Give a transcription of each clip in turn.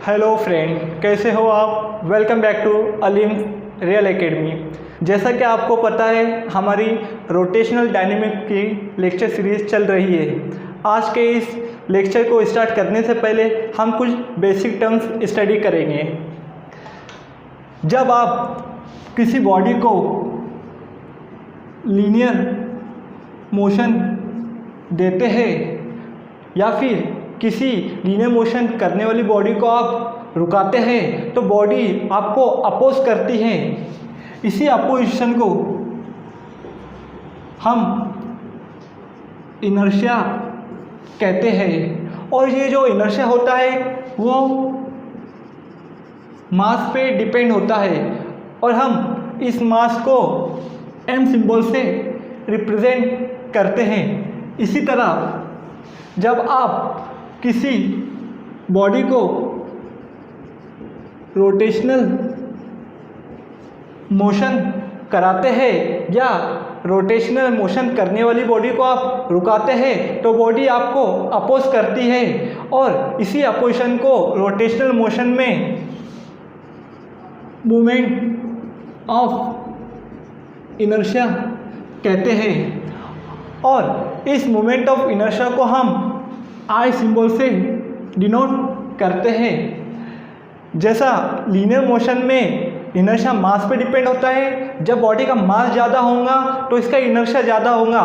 Hello friend, कैसे हो आप। Welcome back to Aleem real academy. जैसा कि आपको पता है, हमारी रोटेशनल डायनेमिक की लेक्चर सीरीज़ चल रही है। आज के इस लेक्चर को स्टार्ट करने से पहले हम कुछ बेसिक टर्म्स स्टडी करेंगे। जब आप किसी बॉडी को लीनियर मोशन देते हैं या फिर किसी लीनियर मोशन करने वाली बॉडी को आप रुकाते हैं तो बॉडी आपको अपोज करती है। इसी अपोजिशन को हम इनर्शिया कहते हैं। और ये जो इनर्शिया होता है वो मास पे डिपेंड होता है और हम इस मास को m सिंबल से रिप्रेजेंट करते हैं। इसी तरह जब आप किसी बॉडी को रोटेशनल मोशन कराते हैं या रोटेशनल मोशन करने वाली बॉडी को आप रुकाते हैं तो बॉडी आपको अपोज करती है और इसी अपोजिशन को रोटेशनल मोशन में मूवमेंट ऑफ इनर्शिया कहते हैं। और इस मूवमेंट ऑफ इनर्शिया को हम I सिंबल से डिनोट करते हैं। जैसा लीनियर मोशन में इनर्शिया मास पे डिपेंड होता है, जब बॉडी का मास ज़्यादा होगा तो इसका इनर्शिया ज़्यादा होगा।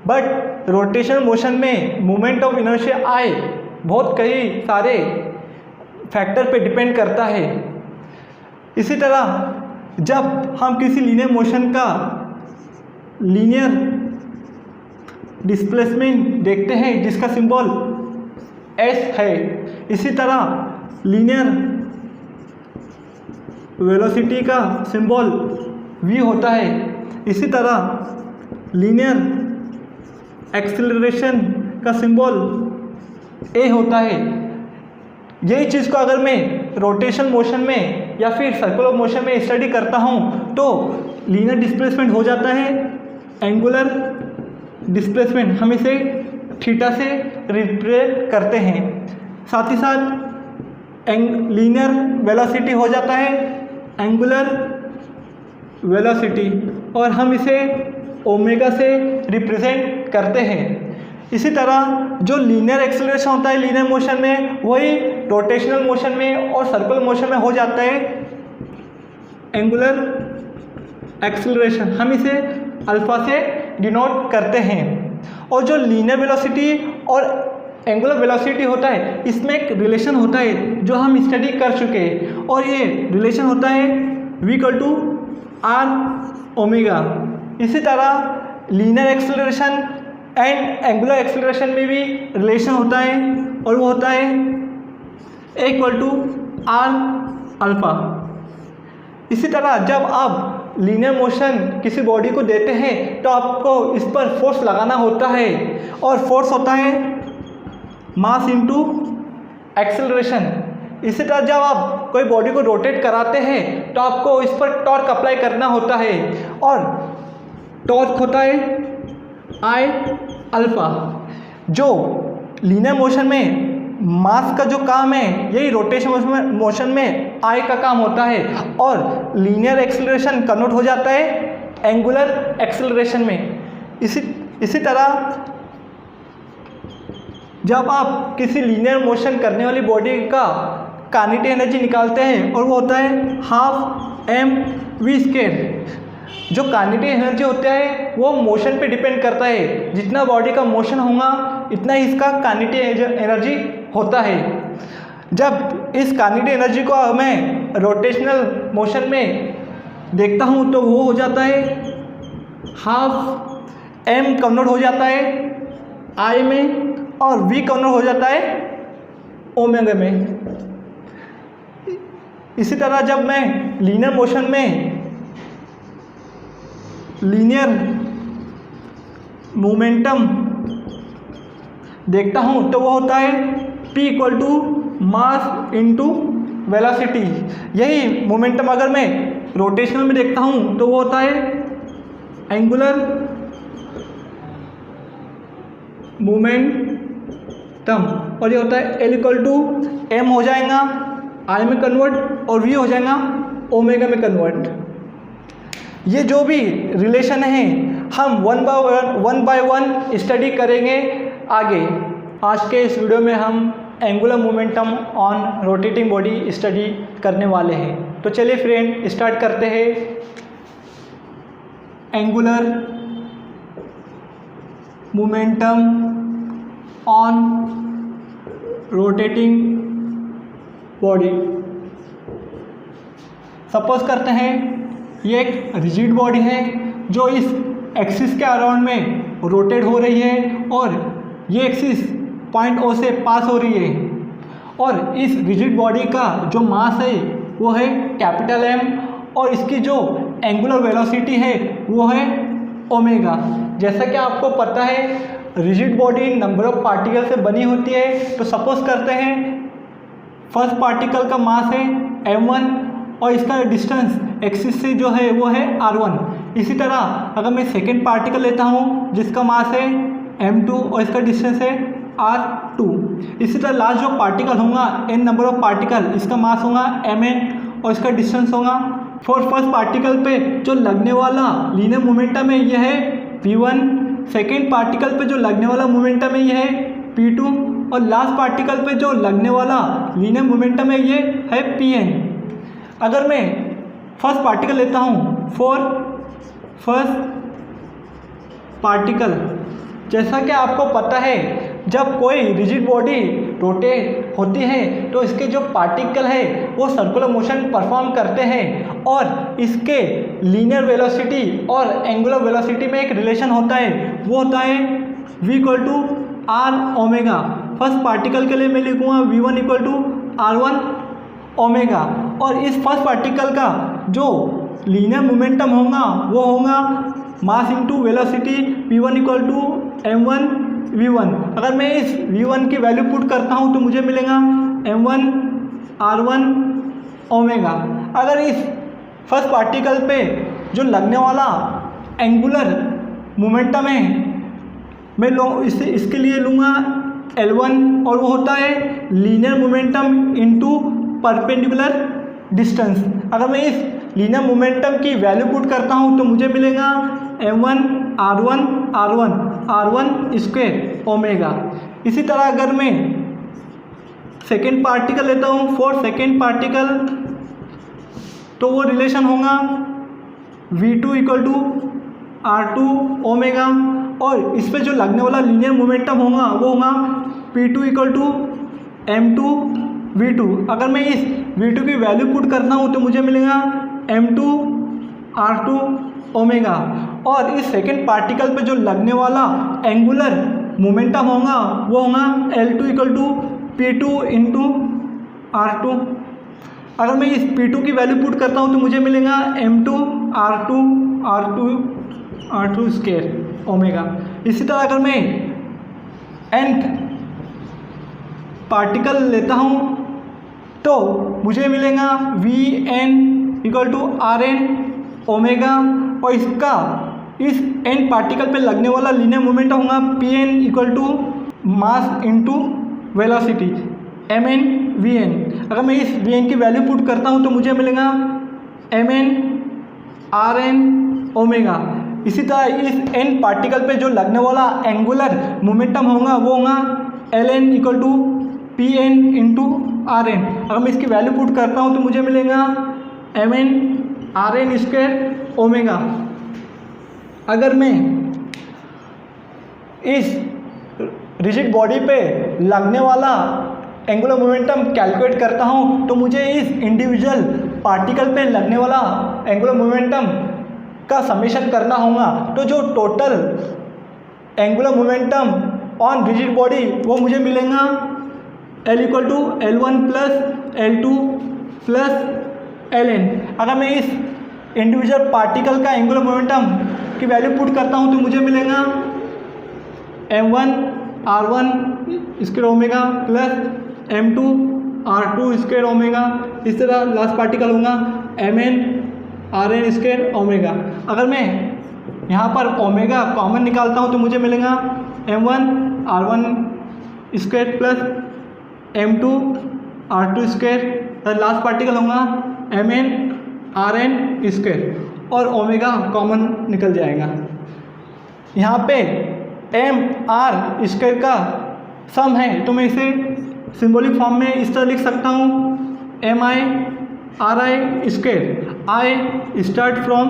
बट रोटेशनल मोशन में मूवमेंट ऑफ इनर्शिया I बहुत कई सारे फैक्टर पे डिपेंड करता है। इसी तरह जब हम किसी लीनियर मोशन का लीनियर डिस्प्लेसमेंट देखते हैं जिसका सिंबल S है, इसी तरह लीनियर वेलोसिटी का सिंबल V होता है। इसी तरह लीनियर एक्सेलरेशन का सिंबल A होता है। यही चीज़ को अगर मैं रोटेशन मोशन में या फिर सर्कुलर मोशन में स्टडी करता हूँ तो लीनियर डिस्प्लेसमेंट हो जाता है एंगुलर डिस्प्लेसमेंट, हम इसे थीटा से रिप्रेजेंट करते हैं। साथ ही साथ लीनियर वेलोसिटी हो जाता है एंगुलर वेलोसिटी और हम इसे ओमेगा से रिप्रेजेंट करते हैं। इसी तरह जो लीनियर एक्सेलरेशन होता है लीनियर मोशन में, वही रोटेशनल मोशन में और सर्कुलर मोशन में हो जाता है एंगुलर एक्सेलरेशन, हम इसे अल्फा से डिनोट करते हैं। और जो लीनियर वेलोसिटी और एंगुलर वेलोसिटी होता है इसमें एक रिलेशन होता है जो हम स्टडी कर चुके हैं और ये रिलेशन होता है V/r⍵। इसी तरह linear acceleration and angular acceleration में भी रिलेशन होता है और वो होता है A=r⍵। इसी तरह जब आप लीनियर मोशन किसी बॉडी को देते हैं तो आपको इस पर फोर्स लगाना होता है और फोर्स होता है मास इंटू एक्सेलरेशन। इसी तरह जब आप कोई बॉडी को रोटेट कराते हैं तो आपको इस पर टॉर्क अप्लाई करना होता है और टॉर्क होता है I⍵। जो लीनियर मोशन में मास का जो काम है यही रोटेशन मोशन में I का काम होता है और लीनियर एक्सेलरेशन कन्वर्ट हो जाता है एंगुलर एक्सेलरेशन में। इसी तरह जब आप किसी लीनियर मोशन करने वाली बॉडी का काइनेटिक एनर्जी निकालते हैं और वो होता है 12 mv²। जो काइनेटिक एनर्जी होता है वो मोशन पे डिपेंड करता है, जितना बॉडी का मोशन होगा इतना ही इसका काइनेटिक एनर्जी होता है। जब इस काइनेटिक एनर्जी को मैं रोटेशनल मोशन में देखता हूँ तो वो हो जाता है 12 m कन्वर्ट हो जाता है I में और V कन्वर्ट हो जाता है ओमेगा में। इसी तरह जब मैं लीनियर मोशन में लीनियर मोमेंटम देखता हूँ तो वो होता है P = मास इंटू वेलोसिटी। यही मोमेंटम अगर मैं रोटेशनल में देखता हूँ तो वो होता है एंगुलर मोमेंटम और ये होता है L = m हो जाएगा आई में कन्वर्ट और वी हो जाएगा ओमेगा में कन्वर्ट। ये जो भी रिलेशन है हम वन बाय वन स्टडी करेंगे आगे। आज के इस वीडियो में हम angular momentum on rotating body study करने वाले हैं। तो चलिए फ्रेंड स्टार्ट करते हैं। Angular momentum on rotating body. Suppose करते हैं ये एक रिजिड बॉडी है जो इस एक्सिस के अराउंड में रोटेट हो रही है और ये एक्सिस पॉइंट ओ से पास हो रही है और इस रिजिड बॉडी का जो मास है वो है कैपिटल एम और इसकी जो एंगुलर वेलोसिटी है वो है ओमेगा। जैसा कि आपको पता है rigid body number of particle से बनी होती है। तो सपोज करते हैं फर्स्ट पार्टिकल का मास है m1 और इसका डिस्टेंस एक्सिस से जो है वो है r1। इसी तरह अगर मैं सेकेंड पार्टिकल लेता हूँ जिसका मास है m2 और इसका डिस्टेंस है r2। इसी तरह लास्ट जो पार्टिकल होगा n नंबर ऑफ पार्टिकल, इसका मास होगा mn और इसका डिस्टेंस होगा। फॉर फर्स्ट पार्टिकल पे जो लगने वाला लीनियर मोमेंटम है यह है p1, सेकेंड पार्टिकल पे जो लगने वाला मोमेंटम है यह है p2 और लास्ट पार्टिकल पे जो लगने वाला लीनियर मोमेंटम है ये है pn। अगर मैं फर्स्ट पार्टिकल लेता हूँ फॉर फर्स्ट पार्टिकल, जैसा कि आपको पता है जब कोई रिजिड बॉडी रोटेट होती है तो इसके जो पार्टिकल है वो सर्कुलर मोशन परफॉर्म करते हैं और इसके लीनियर वेलोसिटी और एंगुलर वेलोसिटी में एक रिलेशन होता है, वो होता है v equal to R omega. First particle के लिए मैं लिखूँगा v1 equal to r1 omega और इस फर्स्ट पार्टिकल का जो लीनियर मोमेंटम होगा वो होगा mass into velocity p1 equal to m1 v1। अगर मैं इस v1 की वैल्यू पुट करता हूँ तो मुझे मिलेगा m1 r1 ओमेगा। अगर इस फर्स्ट पार्टिकल पे जो लगने वाला एंगुलर मोमेंटम है मैं इसके लिए लूँगा L1 और वो होता है linear momentum into perpendicular distance. अगर मैं इस लीनियर मोमेंटम की वैल्यू पुट करता हूँ तो मुझे मिलेगा m1 r1 स्क्वायर ओमेगा। इसी तरह अगर मैं सेकेंड पार्टिकल लेता हूँ फॉर सेकेंड पार्टिकल तो वो रिलेशन होगा v2 equal to r2 omega और इस पे जो लगने वाला लीनियर मोमेंटम होगा वो होगा p2 equal to m2 v2। अगर मैं इस v2 की वैल्यू पुट करता हूँ तो मुझे मिलेगा m2 r2 ओमेगा और इस सेकेंड पार्टिकल पे जो लगने वाला एंगुलर मोमेंटम होगा वो होगा L2 equal to p2 into r2। अगर मैं इस p2 की वैल्यू पुट करता हूँ तो मुझे मिलेगा m2 r2 स्क्वायर ओमेगा। इसी तरह अगर मैं nth पार्टिकल लेता हूँ तो मुझे मिलेगा Vn equal to Rn omega और इसका इस n पार्टिकल पे लगने वाला लीनियर मोमेंटम होगा Pn equal to mass into velocity Mn Vn। अगर मैं इस Vn की वैल्यू पुट करता हूँ तो मुझे मिलेगा Mn Rn ओमेगा। इसी तरह इस n पार्टिकल पे जो लगने वाला एंगुलर मोमेंटम होगा वो होगा Ln equal to Pn into Rn। अगर मैं इसकी वैल्यू पुट करता हूँ तो मुझे मिलेगा Mn Rn स्क्वायर ओमेगा। अगर मैं इस रिजिड बॉडी पे लगने वाला एंगुलर मोमेंटम कैलकुलेट करता हूँ तो मुझे इस इंडिविजुअल पार्टिकल पे लगने वाला एंगुलर मोमेंटम का समेशन करना होगा। तो जो total angular momentum on rigid body वो मुझे मिलेगा L equal to L1 plus L2 plus Ln। अगर मैं इस इंडिविजुअल पार्टिकल का एंगुलर मोमेंटम की वैल्यू पुट करता हूँ तो मुझे मिलेगा m1 r1 square omega plus m2 r2 square omega. इस तरह लास्ट पार्टिकल होगा mn rn स्क्वायर ओमेगा। अगर मैं यहाँ पर ओमेगा कॉमन निकालता हूँ तो मुझे मिलेगा m1 r1 square plus m2 r2 square last particle होगा mn rn स्क्वायर और ओमेगा कॉमन निकल जाएगा। यहाँ पे एम आर स्क्वायर का सम है तो मैं इसे सिंबॉलिक फॉर्म में इस तरह लिख सकता हूँ mi ri square, I start from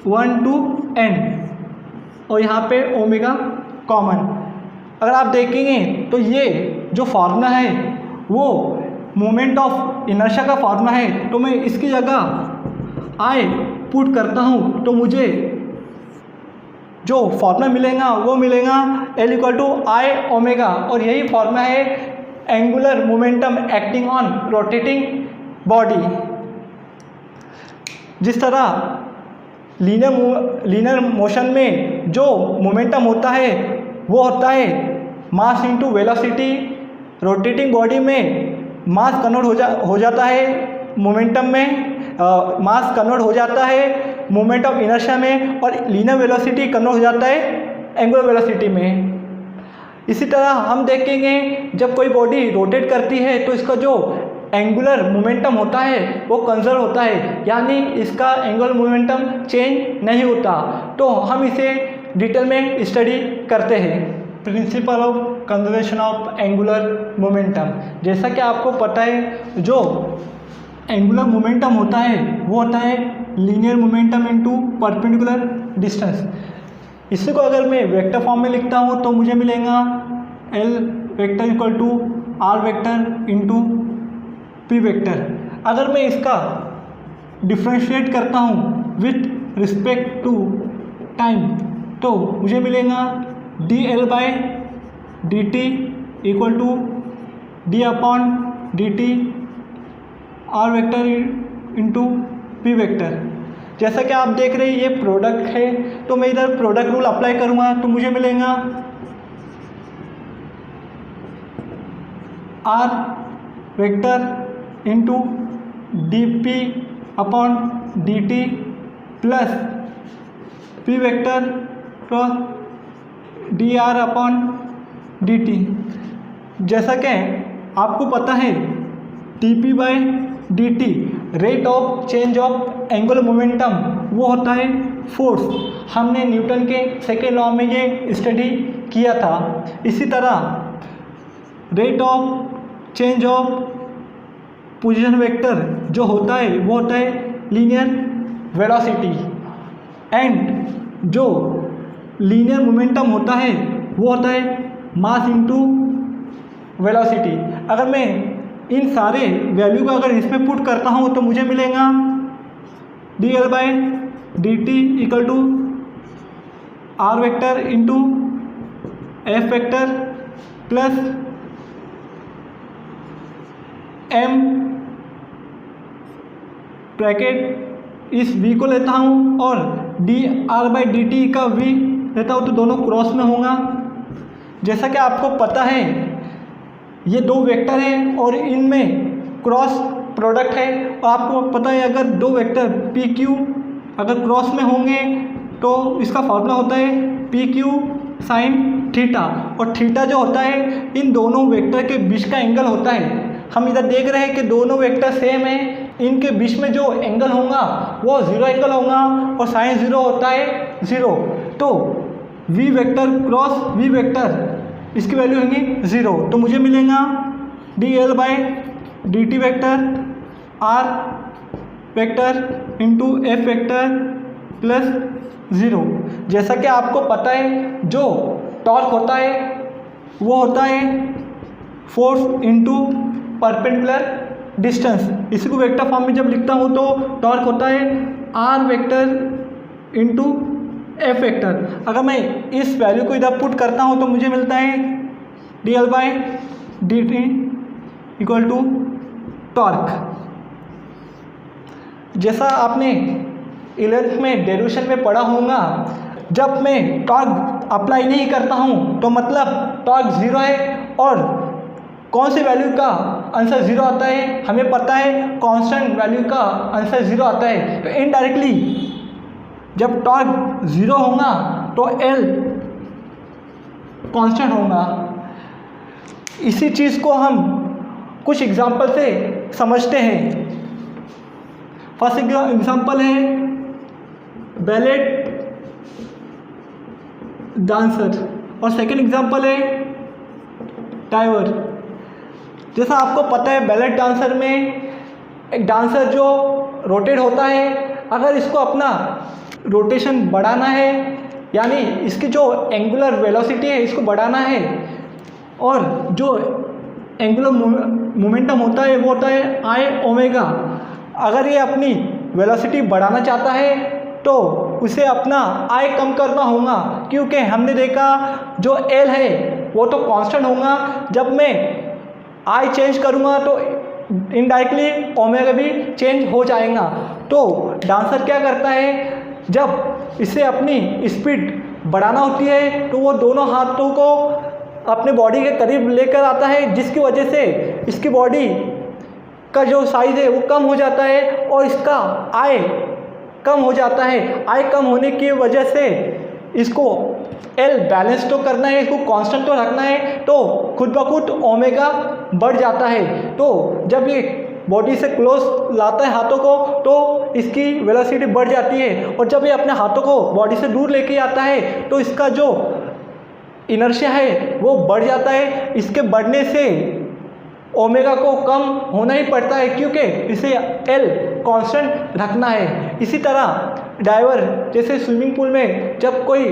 1 to n और यहाँ पे ओमेगा कॉमन। अगर आप देखेंगे तो ये जो फार्मूला है वो मोमेंट ऑफ इनर्शिया का फार्मूला है, तो मैं इसकी जगह आई पुट करता हूँ तो मुझे जो फार्मूला मिलेगा वो मिलेगा L equal to I omega, और यही फार्मूला है angular momentum acting on rotating body. जिस तरह लीनियर मोशन में जो मोमेंटम होता है वो होता है mass into velocity, rotating body में मास कन्वर्ट हो जाता है मोमेंटम में, मास कन्वर्ट हो जाता है मोमेंट ऑफ इनर्शिया में, और लीनियर वेलोसिटी कन्वर्ट हो जाता है एंगुलर वेलोसिटी में। इसी तरह हम देखेंगे जब कोई बॉडी रोटेट करती है तो इसका जो एंगुलर मोमेंटम होता है वो कंजर्व होता है, यानी इसका एंगुलर मोमेंटम चेंज नहीं होता। तो हम इसे डिटेल में स्टडी करते हैं, principle of conservation of angular momentum. जैसा कि आपको पता है जो एंगुलर मोमेंटम होता है वो होता है linear momentum into perpendicular distance. इसी को अगर मैं वेक्टर फॉर्म में लिखता हूँ तो मुझे मिलेगा L vector equal to R vector into P vector. अगर मैं इसका डिफ्रेंशिएट करता हूँ विथ रिस्पेक्ट टू टाइम तो मुझे मिलेगा dl by dt equal to d upon dt R vector into P vector. जैसा कि आप देख रहे हैं ये प्रोडक्ट है तो मैं इधर प्रोडक्ट रूल अप्लाई करूँगा तो मुझे मिलेगा R vector into dp upon dt plus P vector cross dr upon dt। जैसा कि आपको पता है dp by dt rate of change of angular momentum वो होता है फोर्स। हमने न्यूटन के सेकेंड लॉ में ये स्टडी किया था। इसी तरह rate of change of position vector जो होता है वो होता है लीनियर वेलोसिटी, एंड जो लीनियर मोमेंटम होता है वो होता है मास इनटू वेलोसिटी। अगर मैं इन सारे वैल्यू को अगर इसमें पुट करता हूँ तो मुझे मिलेगा dl by dt equal to r vector into f vector plus m bracket इस v को लेता हूँ और dr बाय dt का v लेता हूँ तो दोनों क्रॉस में होगा। जैसा कि आपको पता है ये दो वेक्टर हैं और इनमें क्रॉस प्रोडक्ट है, और आपको पता है अगर दो वेक्टर पी क्यू अगर क्रॉस में होंगे तो इसका फॉर्मूला होता है पी क्यू साइन थीटा, और थीटा जो होता है इन दोनों वेक्टर के बीच का एंगल होता है। हम इधर देख रहे हैं कि दोनों वेक्टर सेम है, इनके बीच में जो एंगल होगा वो जीरो एंगल होगा और साइन जीरो होता है जीरो। तो V vector cross V vector इसकी वैल्यू होगी ज़ीरो, तो मुझे मिलेगा dl by dt vector r vector into f vector plus zero. जैसा कि आपको पता है जो टॉर्क होता है वो होता है फोर्स इंटू परपेंडिकुलर डिस्टेंस। इसी को वेक्टर फॉर्म में जब लिखता हूँ तो टॉर्क होता है r vector into f vector. अगर मैं इस वैल्यू को इधर पुट करता हूँ तो मुझे मिलता है dl by dt equal to torque. जैसा आपने 11th में डेरिवेशन में पढ़ा होगा, जब मैं टॉर्क अप्लाई नहीं करता हूँ तो मतलब टॉर्क ज़ीरो है, और कौन सी वैल्यू का आंसर ज़ीरो आता है हमें पता है, कांस्टेंट वैल्यू का आंसर ज़ीरो आता है। तो इनडायरेक्टली जब टॉर्क ज़ीरो होगा तो L कांस्टेंट होगा। इसी चीज़ को हम कुछ एग्जांपल से समझते हैं। फर्स्ट एग्जाम्पल है बैलेट डांसर और सेकंड एग्जाम्पल है डाइवर। जैसा आपको पता है बैलेट डांसर में एक डांसर जो रोटेट होता है, अगर इसको अपना रोटेशन बढ़ाना है, यानी इसकी जो एंगुलर वेलोसिटी है इसको बढ़ाना है, और जो एंगुलर मोमेंटम होता है वो होता है आई ओमेगा। अगर ये अपनी वेलोसिटी बढ़ाना चाहता है तो उसे अपना आई कम करना होगा, क्योंकि हमने देखा जो एल है वो तो कांस्टेंट होगा, जब मैं आई चेंज करूँगा तो इनडायरेक्टली ओमेगा भी चेंज हो जाएगा। तो डांसर क्या करता है, जब इसे अपनी स्पीड बढ़ाना होती है तो वो दोनों हाथों को अपने बॉडी के करीब लेकर आता है, जिसकी वजह से इसकी बॉडी का जो साइज़ है वो कम हो जाता है और इसका आई कम हो जाता है। आई कम होने की वजह से इसको एल बैलेंस तो करना है, इसको कांस्टेंट तो रखना है, तो खुद ब खुद ओमेगा बढ़ जाता है। तो जब ये बॉडी से क्लोज लाता है हाथों को तो इसकी वेलोसिटी बढ़ जाती है, और जब ये अपने हाथों को बॉडी से दूर लेके आता है तो इसका जो इनर्शिया है वो बढ़ जाता है। इसके बढ़ने से ओमेगा को कम होना ही पड़ता है, क्योंकि इसे एल कांस्टेंट रखना है। इसी तरह डाइवर जैसे स्विमिंग पूल में जब कोई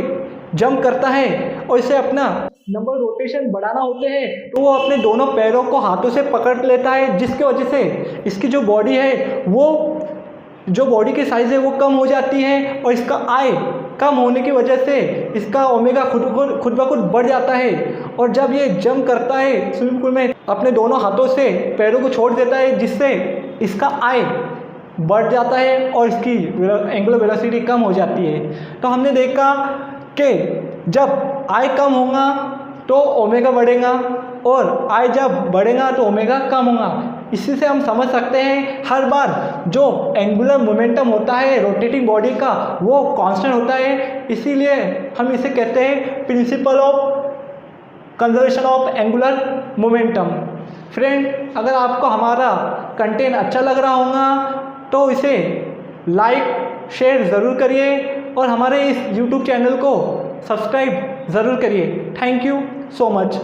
जंप करता है और इसे अपना नंबर रोटेशन बढ़ाना होते हैं तो वो अपने दोनों पैरों को हाथों से पकड़ लेता है, जिसकी वजह से इसकी जो बॉडी है वो जो बॉडी की साइज़ है वो कम हो जाती है, और इसका आई कम होने की वजह से इसका ओमेगा खुद ब खुद बढ़ जाता है। और जब ये जंप करता है स्विमिंग पूल में अपने दोनों हाथों से पैरों को छोड़ देता है, जिससे इसका आई बढ़ जाता है और इसकी एंगुलर वेलोसिटी कम हो जाती है। तो हमने देखा कि जब आई कम होगा तो ओमेगा बढ़ेगा, और आई जब बढ़ेगा तो ओमेगा कम होगा। इसी से हम समझ सकते हैं हर बार जो एंगुलर मोमेंटम होता है रोटेटिंग बॉडी का वो कांस्टेंट होता है, इसीलिए हम इसे कहते हैं principle of conservation of angular momentum. Friend, अगर आपको हमारा कंटेंट अच्छा लग रहा होगा तो इसे लाइक शेयर ज़रूर करिए और हमारे इस YouTube चैनल को सब्सक्राइब ज़रूर करिए। Thank you so much.